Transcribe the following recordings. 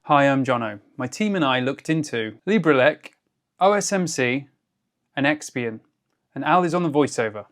Hi, I'm Jono. My team and I looked into LibreELEC, OSMC, and Xbian, and Al is on the voiceover.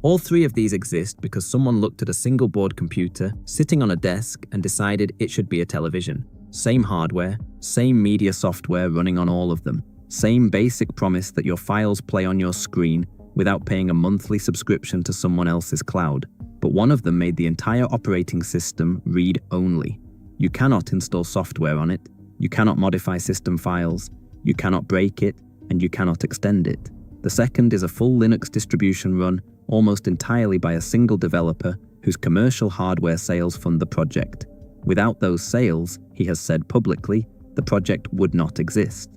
All three of these exist because someone looked at a single board computer sitting on a desk and decided it should be a television. Same hardware, same media software running on all of them, same basic promise that your files play on your screen without paying a monthly subscription to someone else's cloud. But one of them made the entire operating system read-only. You cannot install software on it, you cannot modify system files, you cannot break it, and you cannot extend it. The second is a full Linux distribution run almost entirely by a single developer whose commercial hardware sales fund the project. Without those sales, he has said publicly, the project would not exist.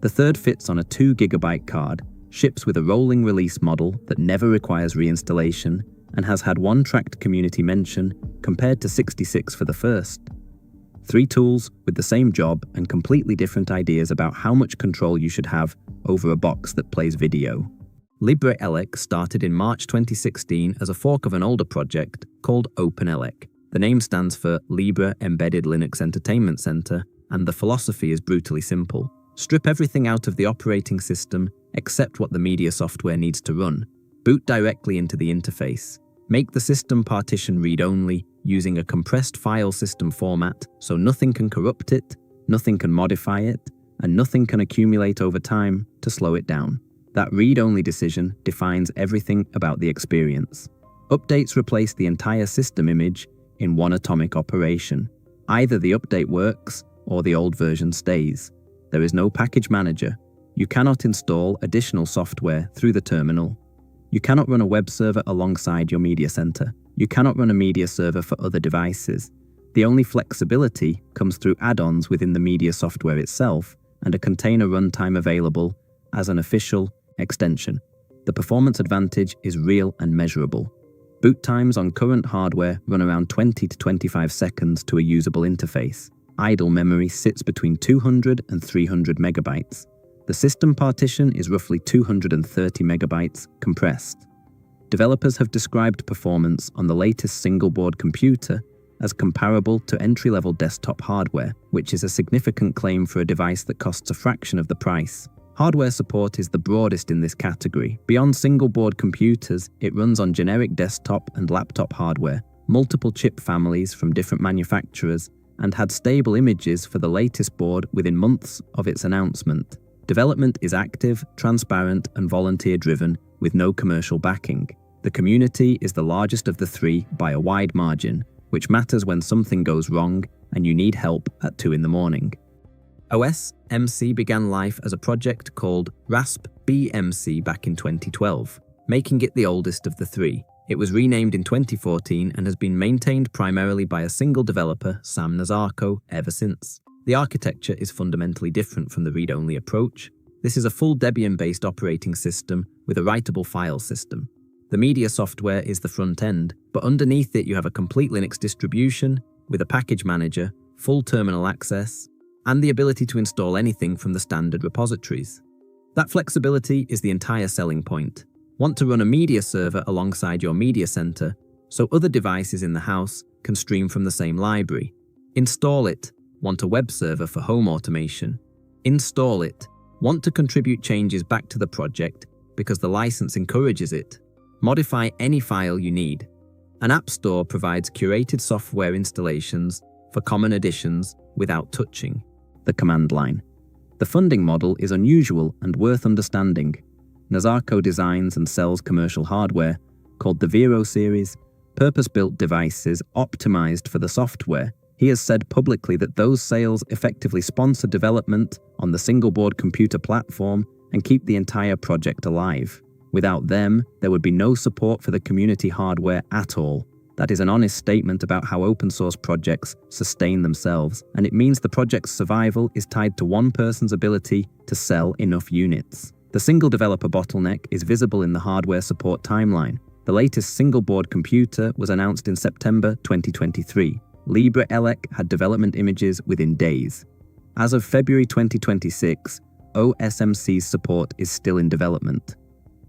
The third fits on a 2 GB card, ships with a rolling release model that never requires reinstallation, and has had one tracked community mention compared to 66 for the first. 3 tools with the same job and completely different ideas about how much control you should have over a box that plays video. LibreELEC started in March 2016 as a fork of an older project called OpenELEC. The name stands for Libre Embedded Linux Entertainment Center, and the philosophy is brutally simple. Strip everything out of the operating system except what the media software needs to run. Boot directly into the interface. Make the system partition read-only using a compressed file system format so nothing can corrupt it, nothing can modify it, and nothing can accumulate over time to slow it down. That read-only decision defines everything about the experience. Updates replace the entire system image in one atomic operation. Either the update works or the old version stays. There is no package manager. You cannot install additional software through the terminal. You cannot run a web server alongside your media center. You cannot run a media server for other devices. The only flexibility comes through add-ons within the media software itself and a container runtime available as an official extension. The performance advantage is real and measurable. Boot times on current hardware run around 20 to 25 seconds to a usable interface. Idle memory sits between 200 and 300 megabytes. The system partition is roughly 230 megabytes compressed. Developers have described performance on the latest single-board computer as comparable to entry-level desktop hardware, which is a significant claim for a device that costs a fraction of the price. Hardware support is the broadest in this category. Beyond single-board computers, it runs on generic desktop and laptop hardware, multiple chip families from different manufacturers, and had stable images for the latest board within months of its announcement. Development is active, transparent, and volunteer-driven, with no commercial backing. The community is the largest of the three by a wide margin, which matters when something goes wrong and you need help at 2 in the morning. OSMC began life as a project called RaspBMC back in 2012, making it the oldest of the three. It was renamed in 2014 and has been maintained primarily by a single developer, Sam Nazarko, ever since. The architecture is fundamentally different from the read-only approach. This is a full Debian-based operating system with a writable file system. The media software is the front end, but underneath it you have a complete Linux distribution with a package manager, full terminal access, and the ability to install anything from the standard repositories. That flexibility is the entire selling point. Want to run a media server alongside your media center so other devices in the house can stream from the same library. Install it. Want a web server for home automation. Install it. Want to contribute changes back to the project because the license encourages it. Modify any file you need. An app store provides curated software installations for common editions without touching the command line. The funding model is unusual and worth understanding. Nazarko designs and sells commercial hardware called the Vero series, purpose-built devices optimized for the software. He has said publicly that those sales effectively sponsor development on the single-board computer platform and keep the entire project alive. Without them, there would be no support for the community hardware at all. That is an honest statement about how open-source projects sustain themselves, and it means the project's survival is tied to one person's ability to sell enough units. The single-developer bottleneck is visible in the hardware support timeline. The latest single-board computer was announced in September 2023. LibreELEC had development images within days. As of February 2026, OSMC's support is still in development.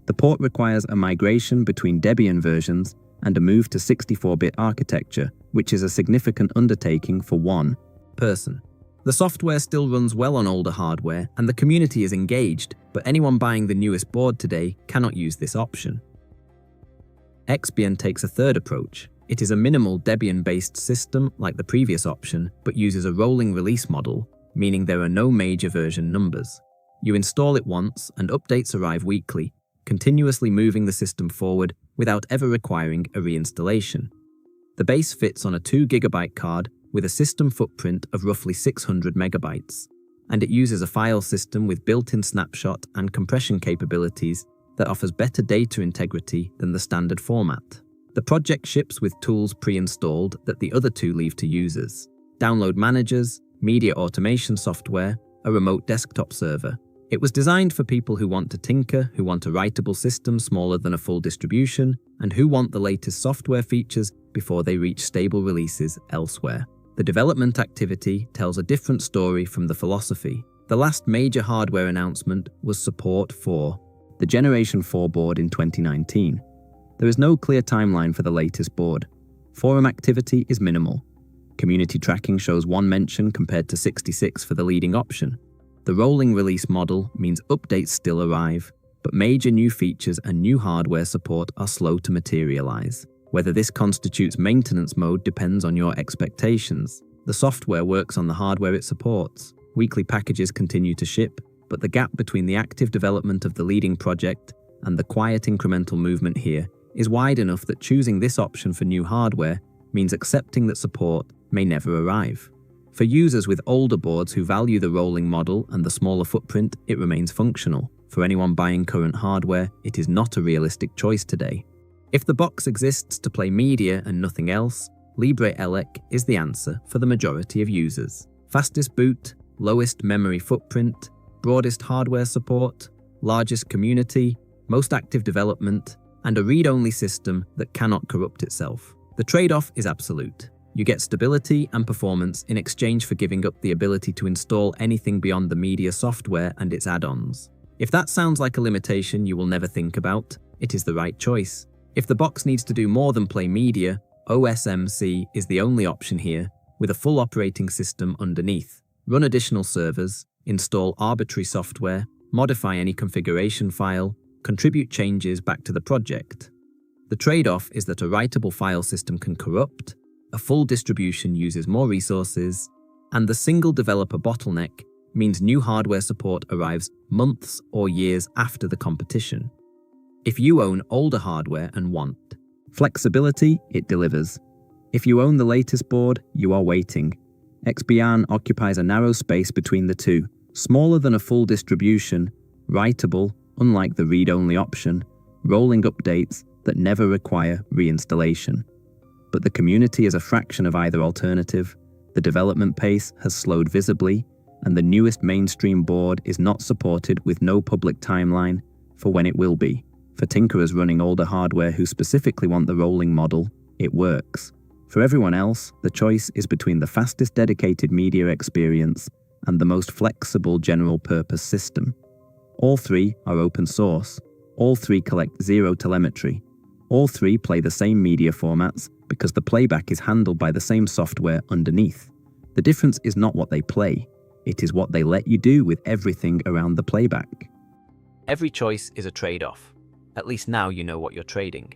The port requires a migration between Debian versions and a move to 64-bit architecture, which is a significant undertaking for one person. The software still runs well on older hardware and the community is engaged, but anyone buying the newest board today cannot use this option. Xbian takes a third approach. It is a minimal Debian-based system like the previous option, but uses a rolling release model, meaning there are no major version numbers. You install it once and updates arrive weekly, continuously moving the system forward without ever requiring a reinstallation. The base fits on a 2 GB card with a system footprint of roughly 600 megabytes, and it uses a file system with built-in snapshot and compression capabilities that offers better data integrity than the standard format. The project ships with tools pre-installed that the other two leave to users: download managers, media automation software, a remote desktop server. It was designed for people who want to tinker, who want a writable system smaller than a full distribution, and who want the latest software features before they reach stable releases elsewhere. The development activity tells a different story from the philosophy. The last major hardware announcement was support for the Generation 4 board in 2019. There is no clear timeline for the latest board. Forum activity is minimal. Community tracking shows 1 mention compared to 66 for the leading option. The rolling release model means updates still arrive, but major new features and new hardware support are slow to materialize. Whether this constitutes maintenance mode depends on your expectations. The software works on the hardware it supports. Weekly packages continue to ship, but the gap between the active development of the leading project and the quiet incremental movement here is wide enough that choosing this option for new hardware means accepting that support may never arrive. For users with older boards who value the rolling model and the smaller footprint, it remains functional. For anyone buying current hardware, it is not a realistic choice today. If the box exists to play media and nothing else, LibreELEC is the answer for the majority of users. Fastest boot, lowest memory footprint, broadest hardware support, largest community, most active development, and a read-only system that cannot corrupt itself. The trade-off is absolute. You get stability and performance in exchange for giving up the ability to install anything beyond the media software and its add-ons. If that sounds like a limitation you will never think about, it is the right choice. If the box needs to do more than play media, OSMC is the only option here, with a full operating system underneath. Run additional servers, install arbitrary software, modify any configuration file, contribute changes back to the project. The trade-off is that a writable file system can corrupt, a full distribution uses more resources, and the single developer bottleneck means new hardware support arrives months or years after the competition. If you own older hardware and want flexibility, it delivers. If you own the latest board, you are waiting. Xbian occupies a narrow space between the two, smaller than a full distribution, writable, unlike the read-only option, rolling updates that never require reinstallation. But the community is a fraction of either alternative, the development pace has slowed visibly, and the newest mainstream board is not supported with no public timeline for when it will be. For tinkerers running older hardware who specifically want the rolling model, it works. For everyone else, the choice is between the fastest dedicated media experience and the most flexible general-purpose system. All three are open source. All three collect zero telemetry. All three play the same media formats because the playback is handled by the same software underneath. The difference is not what they play, it is what they let you do with everything around the playback. Every choice is a trade-off. At least now you know what you're trading.